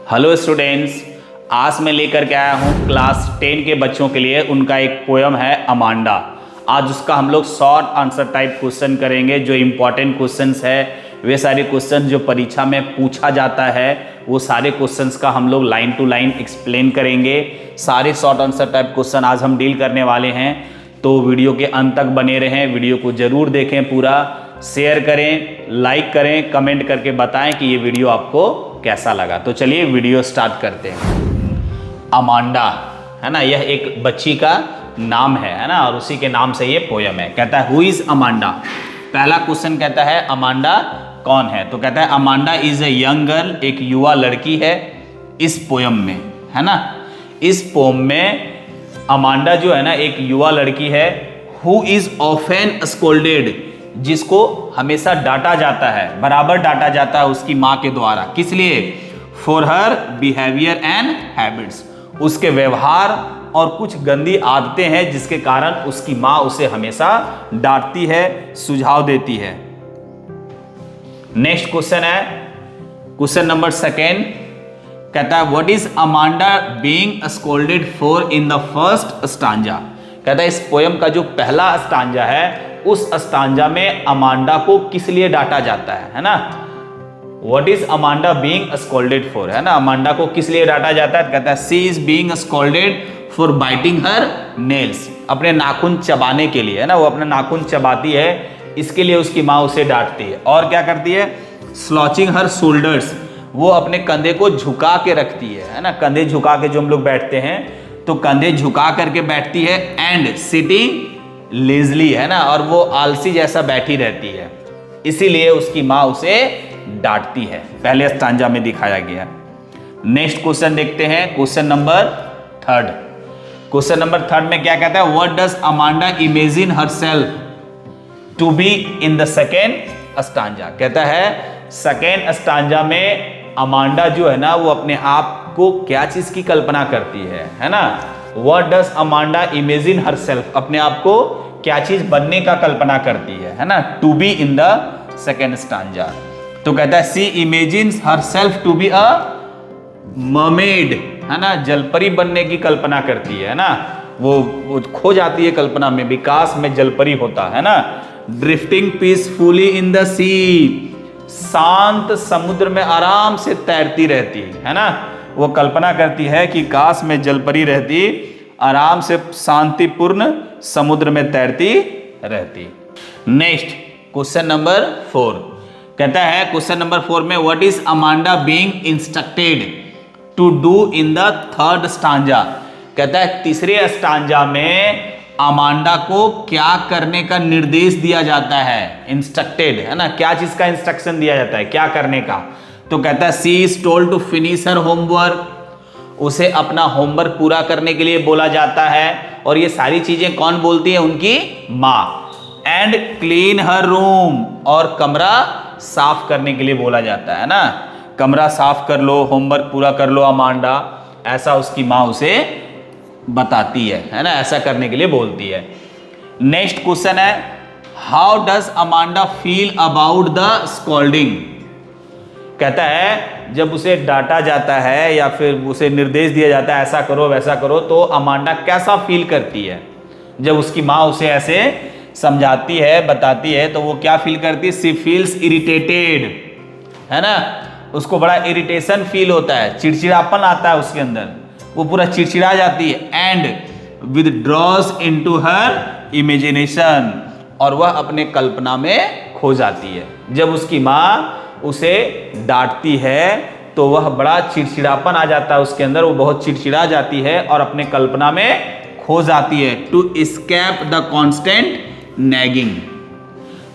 Hello students, आज मैं लेकर के आया हूँ क्लास 10 के बच्चों के लिए उनका एक पोयम है अमांडा। आज उसका हम लोग शॉर्ट आंसर टाइप क्वेश्चन करेंगे। जो इम्पोर्टेंट क्वेश्चंस है वे सारे क्वेश्चन जो परीक्षा में पूछा जाता है वो सारे क्वेश्चंस का हम लोग लाइन टू लाइन एक्सप्लेन करेंगे। सारे शॉर्ट आंसर टाइप क्वेश्चन आज हम डील करने वाले हैं, तो वीडियो के अंत तक बने रहें। वीडियो को ज़रूर देखें, पूरा शेयर करें, लाइक करें, कमेंट करके बताएं कि ये वीडियो आपको कैसा लगा। तो चलिए वीडियो स्टार्ट करते हैं। अमांडा है ना, यह एक बच्ची का नाम है ना, और उसी के नाम से ये पोयम है। कहता है हु इज अमांडा। पहला क्वेश्चन कहता है अमांडा कौन है, तो कहता है Amanda is a young girl, एक युवा लड़की है इस पोयम में, है ना। इस पोयम में अमांडा जो है ना एक युवा लड़की है। हु इज ऑफन स्कोल्डेड, जिसको हमेशा डांटा जाता है, बराबर डांटा जाता है उसकी माँ के द्वारा। किस लिए? For her behaviour and habits, उसके व्यवहार और कुछ गंदी आदतें हैं जिसके कारण उसकी माँ उसे हमेशा डांटती है, सुझाव देती है। नेक्स्ट क्वेश्चन है क्वेश्चन नंबर 2। कहता है what is Amanda being scolded for in the first stanza. कहता है इस पोयम का जो पहला स्टांजा है उस स्टांजा में अमांडा को किस लिए डांटा जाता है ना। What is Amanda being scolded for, है ना, अमांडा को किस लिए डांटा जाता है। कहता है she is being scolded for biting her nails, अपने नाखून चबाने के लिए, है ना, वो अपना नाखून चबाती है, इसके लिए उसकी माँ उसे डांटती है। और क्या करती है? स्लॉचिंग हर शोल्डर्स, वो अपने कंधे को झुका के रखती है ना, कंधे झुका के जो हम लोग बैठते हैं तो कंधे झुका करके बैठती है। एंड सिटिंग लेजली, है ना, और वो आलसी जैसा बैठी रहती है, इसीलिए उसकी माँ उसे डांटती है। पहले स्टांजा में दिखाया गया। नेक्स्ट क्वेश्चन देखते हैं, क्वेश्चन नंबर 3। क्वेश्चन नंबर 3 में क्या कहता है what does Amanda imagine herself to be in the second stanza. कहता है सेकेंड स्टांजा में अमांडा जो है ना वो अपने आप को क्या चीज की कल्पना करती है ना। What does Amanda imagine herself, अपने आप को क्या चीज बनने का कल्पना करती है ना, to be in the second stanza. तो कहता है she imagines herself to be a mermaid, है ना, जलपरी बनने की कल्पना करती है ना, वो खो जाती है कल्पना में, विकास में जलपरी होता है ना। ड्रिफ्टिंग पीसफुली इन द सी, शांत समुद्र में आराम से तैरती रहती है ना, वो कल्पना करती है कि काश में जलपरी रहती, आराम से शांतिपूर्ण समुद्र में तैरती रहती। नेक्स्ट क्वेश्चन नंबर 4 कहता है क्वेश्चन नंबर 4 में what is Amanda being instructed to do in the third stanza. कहता है तीसरे स्टांजा में अमांडा को क्या करने का निर्देश दिया जाता है। इंस्ट्रक्टेड, है ना, क्या चीज का इंस्ट्रक्शन दिया जाता है, क्या करने का। तो कहता है she is told to finish her homework, उसे अपना होमवर्क पूरा करने के लिए बोला जाता है। और ये सारी चीजें कौन बोलती है? उनकी माँ। एंड क्लीन हर रूम, और कमरा साफ करने के लिए बोला जाता है ना, कमरा साफ कर लो, होमवर्क पूरा कर लो अमांडा, ऐसा उसकी माँ उसे बताती है ना, ऐसा करने के लिए बोलती है। नेक्स्ट क्वेश्चन है how does Amanda feel about the scolding. कहता है जब उसे डांटा जाता है या फिर उसे निर्देश दिया जाता है ऐसा करो वैसा करो, तो अमांडा कैसा फील करती है। जब उसकी माँ उसे ऐसे समझाती है, बताती है, तो वो क्या फील करती है? सी फील्स इरिटेटेड, है ना, उसको बड़ा इरिटेशन फील होता है, चिड़चिड़ापन आता है उसके अंदर, वो पूरा चिड़चिड़ा जाती है। And withdraws into her imagination, और वह अपने कल्पना में खो जाती है। जब उसकी माँ उसे डांटती है तो वह बड़ा चिड़चिड़ापन आ जाता है उसके अंदर, वो बहुत चिड़चिड़ा जाती है और अपने कल्पना में खो जाती है। To escape the constant nagging,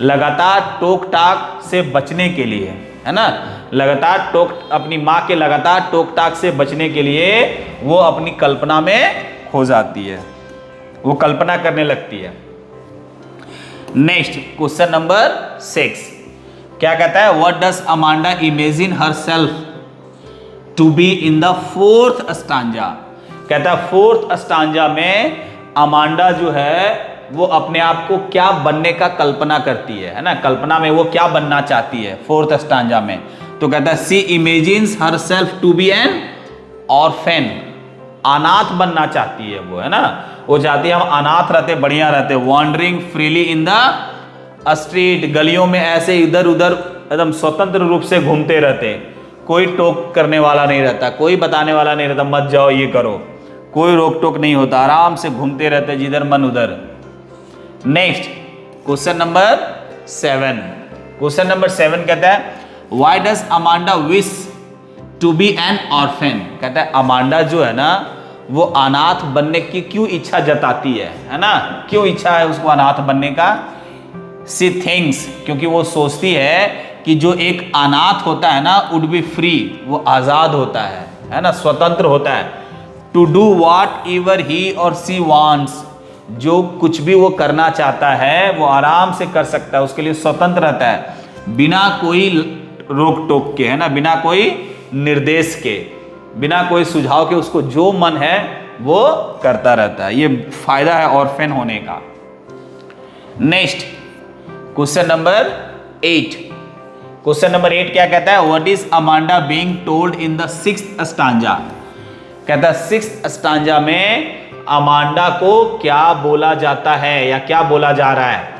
लगातार टोक टाक से बचने के लिए, है ना, लगातार अपनी माँ के लगातार टोक टाक से बचने के लिए वो अपनी कल्पना में खो जाती है, वो कल्पना करने लगती है। नेक्स्ट क्वेश्चन नंबर 6 क्या कहता है what does Amanda imagine herself to be in the fourth stanza. कहता है फोर्थ स्टांजा में अमांडा जो है वो अपने आप को क्या बनने का कल्पना करती है ना, कल्पना में वो क्या बनना चाहती है फोर्थ स्टांजा में। तो कहता है she imagines herself to be an orphan, अनाथ बनना चाहती है वो, है ना, वो चाहती है हम अनाथ रहते, बढ़िया रहते, wandering freely in the street, गलियों में ऐसे इधर उधर एकदम स्वतंत्र रूप से घूमते रहते, कोई टोक करने वाला नहीं रहता, कोई बताने वाला नहीं रहता मत जाओ ये करो, कोई रोक टोक नहीं होता, आराम से घूमते रहते जिधर मन उधर। Next question number 7, question number 7 कहता है why does Amanda wish to be an orphan, कहता है अमांडा जो है ना वो अनाथ बनने की क्यों इच्छा जताती है ना, क्यों इच्छा है उसको अनाथ बनने का। सी थिंग्स, क्योंकि वो सोचती है कि जो एक अनाथ होता है ना वुड बी फ्री, वो आजाद होता है ना, स्वतंत्र होता है, to do whatever he और सी वांट्स, जो कुछ भी वो करना चाहता है वो आराम से कर सकता है, उसके लिए स्वतंत्र रहता है, बिना कोई रोक टोक के, है ना, बिना कोई निर्देश के, बिना कोई सुझाव के, उसको जो मन है वो करता रहता है। ये फायदा है ऑर्फेन होने का। Next question number 8, question number 8 क्या कहता है what is Amanda being told in the 6th stanza, कहता है 6th स्टांजा में अमांडा को क्या बोला जाता है या क्या बोला जा रहा है।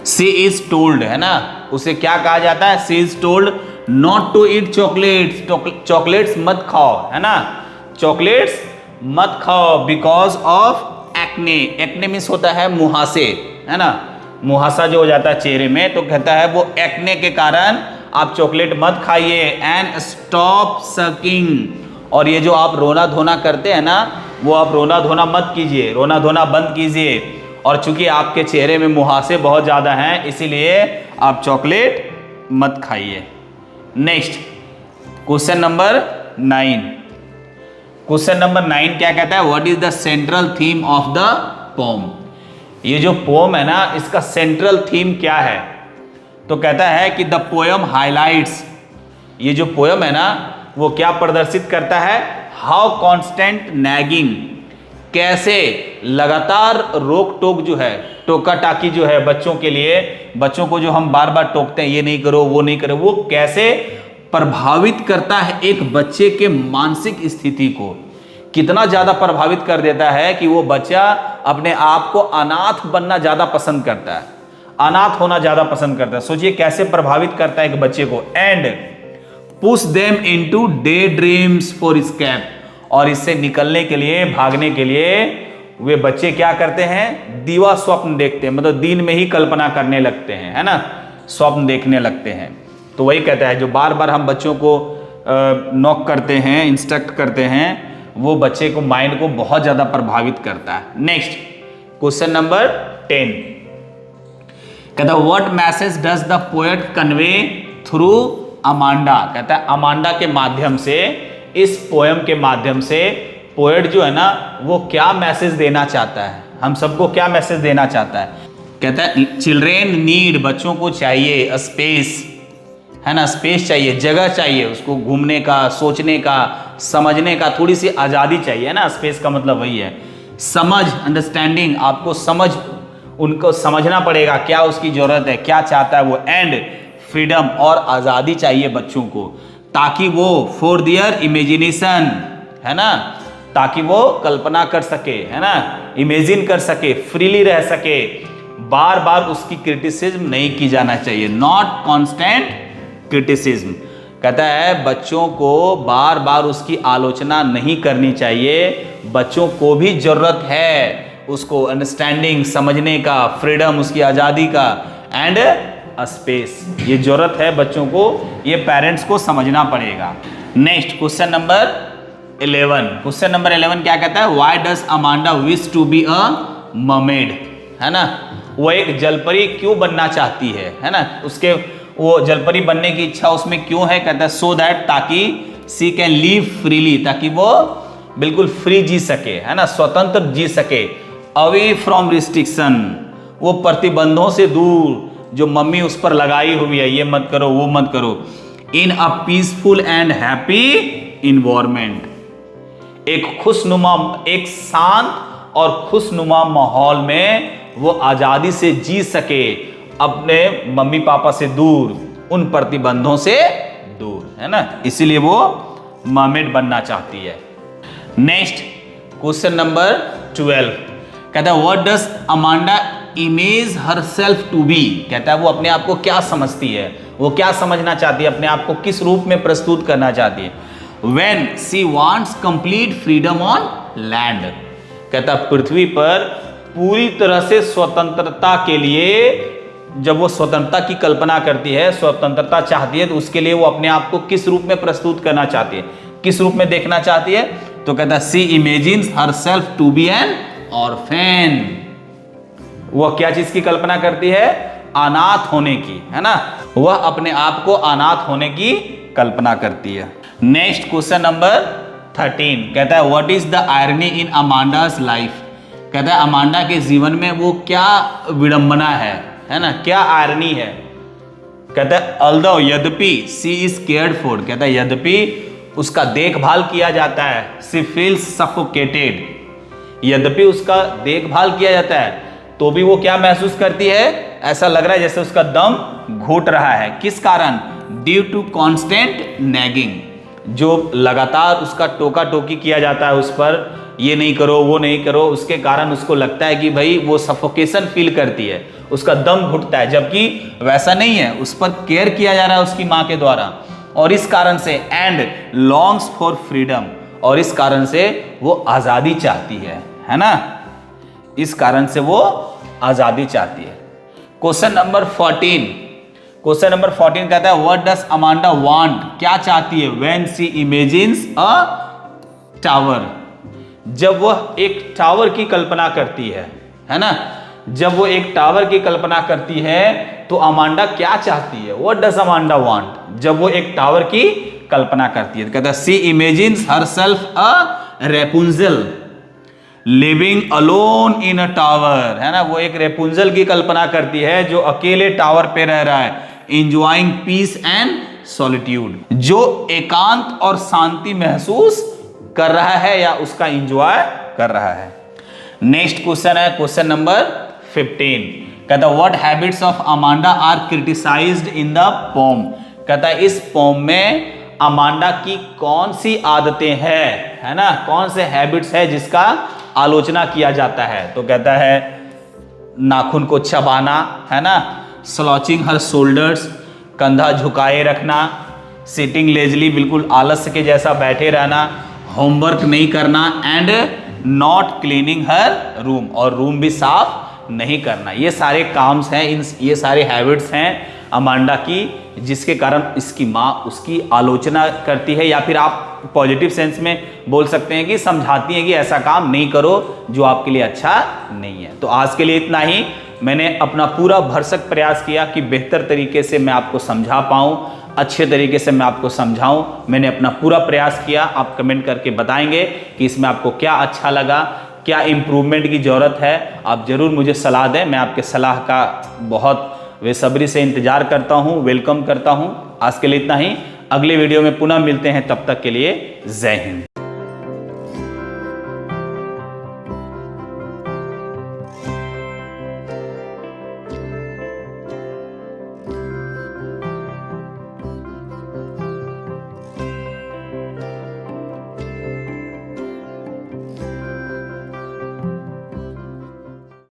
सी इज टोल्ड, है ना, उसे क्या कहा जाता है, she is told not to eat chocolates, chocolates मत खाओ, है ना, चॉकलेट्स मत खाओ because of acne, acne means होता है मुहासे, है ना, मुहासा जो हो जाता है चेहरे में, तो कहता है वो एक्ने के कारण आप चॉकलेट मत खाइए, एंड स्टॉप सकिंग, और ये जो आप रोना धोना करते हैं ना वो आप रोना धोना मत कीजिए, रोना धोना बंद कीजिए, और चूंकि आपके चेहरे में मुहासे बहुत ज़्यादा हैं इसीलिए आप चॉकलेट मत खाइए। Next question number 9, question number 9 क्या कहता है what is the central theme of the pome, ये जो पोम है ना इसका सेंट्रल थीम क्या है, तो कहता है कि द पोएम हाईलाइट्स, ये जो पोएम है ना वो क्या प्रदर्शित करता है, हाउ कॉन्स्टेंट नैगिंग, कैसे लगातार रोक टोक जो है, टोका टाकी जो है बच्चों के लिए, बच्चों को जो हम बार बार टोकते हैं ये नहीं करो वो नहीं करो, वो कैसे प्रभावित करता है एक बच्चे के मानसिक स्थिति को, कितना ज्यादा प्रभावित कर देता है कि वो बच्चा अपने आप को अनाथ बनना ज्यादा पसंद करता है, अनाथ होना ज्यादा पसंद करता है। सोचिए कैसे प्रभावित करता है एक बच्चे को। And push them into day dreams for escape, और इससे निकलने के लिए, भागने के लिए वे बच्चे क्या करते हैं, दीवा स्वप्न देखते हैं, मतलब दिन में ही कल्पना करने लगते हैं, है ना, स्वप्न देखने लगते हैं। तो वही कहता है जो बार बार हम बच्चों को नॉक करते हैं, इंस्ट्रक्ट करते हैं, वो बच्चे को, माइंड को बहुत ज्यादा प्रभावित करता है। नेक्स्ट क्वेश्चन नंबर 10 कहता है what message does the poet convey through Amanda, कहता है अमांडा के माध्यम से, इस पोएम के माध्यम से पोएट जो है ना वो क्या मैसेज देना चाहता है, हम सबको क्या मैसेज देना चाहता है। कहता है चिल्ड्रेन नीड, बच्चों को चाहिए स्पेस, है ना, स्पेस चाहिए, जगह चाहिए उसको घूमने का, सोचने का, समझने का, थोड़ी सी आज़ादी चाहिए, है ना, स्पेस का मतलब वही है, समझ, अंडरस्टैंडिंग, आपको समझ, उनको समझना पड़ेगा क्या उसकी ज़रूरत है, क्या चाहता है वो, एंड फ्रीडम, और आज़ादी चाहिए बच्चों को, ताकि वो फॉर देयर इमेजिनेशन, है ना, ताकि वो कल्पना कर सके, है ना, इमेजिन कर सके, फ्रीली रह सके, बार बार उसकी क्रिटिसिज्म नहीं की जाना चाहिए, नॉट कांस्टेंट क्रिटिसिज्म। कहता है बच्चों को बार बार उसकी आलोचना नहीं करनी चाहिए, बच्चों को भी जरूरत है उसको अंडरस्टैंडिंग, समझने का, फ्रीडम, उसकी आज़ादी का, एंड स्पेस, ये जरूरत है बच्चों को, ये पेरेंट्स को समझना पड़ेगा। Next question number 11, question number 11 क्या कहता है why does Amanda wish to be a mermaid, है ना, वो एक जलपरी क्यों बनना चाहती है ना, उसके वो जलपरी बनने की इच्छा उसमें क्यों है, कहता है सो दैट, ताकि सी कैन लीव फ्रीली, ताकि वो बिल्कुल फ्री जी सके, है ना, स्वतंत्र जी सके, अवे फ्रॉम रिस्ट्रिक्शन, वो प्रतिबंधों से दूर जो मम्मी उस पर लगाई हुई है, ये मत करो वो मत करो, in a peaceful and happy environment, एक खुशनुमा, एक शांत और खुशनुमा माहौल में वो आज़ादी से जी सके, अपने मम्मी पापा से दूर, उन प्रतिबंधों से दूर, है ना, इसीलिए वो मर्मेड बनना चाहती है। नेक्स्ट क्वेश्चन नंबर 12 कहता है what does Amanda image herself to be. कहता है वो अपने आप को क्या समझती है, वो क्या समझना चाहती है, अपने आप को किस रूप में प्रस्तुत करना चाहती है। When she wants complete freedom on land, कहता पृथ्वी पर पूरी तरह से स्वतंत्रता के लिए जब वो स्वतंत्रता की कल्पना करती है, स्वतंत्रता चाहती है, तो उसके लिए वो अपने आप को किस रूप में प्रस्तुत करना चाहती है, किस रूप में देखना चाहती है। तो कहता है she imagines herself to be an orphan. वह क्या चीज की कल्पना करती है, अनाथ होने की, है ना, वह अपने आप को अनाथ होने की कल्पना करती है। नेक्स्ट क्वेश्चन नंबर 13 कहता है what is the irony in Amanda's life. कहता है अमांडा के जीवन में वो क्या विडंबना है ना, क्या आयरनी है। कहता है अल्दो यद्यपि सी इज केयर्ड फॉर, कहता है यद्यपि उसका देखभाल किया जाता है, सी फील्स सफोकेटेड, यद्यपि उसका देखभाल किया जाता है तो भी वो क्या महसूस करती है, ऐसा लग रहा है जैसे उसका दम घुट रहा है। किस कारण, ड्यू टू कॉन्स्टेंट नैगिंग, जो लगातार उसका टोका टोकी किया जाता है उस पर, ये नहीं करो वो नहीं करो, उसके कारण उसको लगता है कि भाई वो सफोकेशन फील करती है, उसका दम घुटता है, जबकि वैसा नहीं है, उस पर केयर किया जा रहा है उसकी माँ के द्वारा। और इस कारण से एंड लॉन्ग्स फॉर फ्रीडम, और इस कारण से वो आजादी चाहती है ना, इस कारण से वो आजादी चाहती है। क्वेश्चन नंबर 14, क्वेश्चन नंबर 14 कहता है व्हाट डज अमांडा वांट, क्या चाहती है, when she imagines a tower, जब वह एक टावर की कल्पना करती है ना, जब वो एक टावर की कल्पना करती है तो अमांडा क्या चाहती है, व्हाट डज अमांडा वांट, जब वो एक टावर की कल्पना करती है। कहता है she imagines herself a Rapunzel living alone in a tower, है ना, वो एक रेपुंजल की कल्पना करती है जो अकेले टावर पे रह रहा है, इंजॉइंग पीस एंड सॉलिट्यूड, जो एकांत और शांति महसूस कर रहा है या उसका इंजॉय कर रहा है। नेक्स्ट क्वेश्चन है क्वेश्चन नंबर 15 कहता है what habits of Amanda are criticised in the poem. कहता है इस पोम में अमांडा की कौन सी आदतें हैं, है ना, कौन से हैबिट्स है जिसका आलोचना किया जाता है। तो कहता है नाखून को चबाना, है ना, स्लॉचिंग हर शोल्डर्स, कंधा झुकाए रखना, सिटिंग लेजली, बिल्कुल आलस्य के जैसा बैठे रहना, होमवर्क नहीं करना, and not cleaning her room, और रूम भी साफ नहीं करना। ये सारे काम्स हैं, ये सारे हैबिट्स हैं अमांडा की, जिसके कारण इसकी माँ उसकी आलोचना करती है, या फिर आप पॉजिटिव सेंस में बोल सकते हैं कि समझाती हैं कि ऐसा काम नहीं करो जो आपके लिए अच्छा नहीं है। तो आज के लिए इतना ही। मैंने अपना पूरा भरसक प्रयास किया कि बेहतर तरीके से मैं आपको समझा पाऊँ, अच्छे तरीके से मैं आपको समझाऊं। मैंने अपना पूरा प्रयास किया। आप कमेंट करके बताएंगे कि इसमें आपको क्या अच्छा लगा, क्या इम्प्रूवमेंट की ज़रूरत है। आप ज़रूर मुझे सलाह दें, मैं आपके सलाह का बहुत बेसब्री से इंतजार करता हूं, वेलकम करता हूं। आज के लिए इतना ही। अगले वीडियो में पुनः मिलते हैं, तब तक के लिए जय हिंद।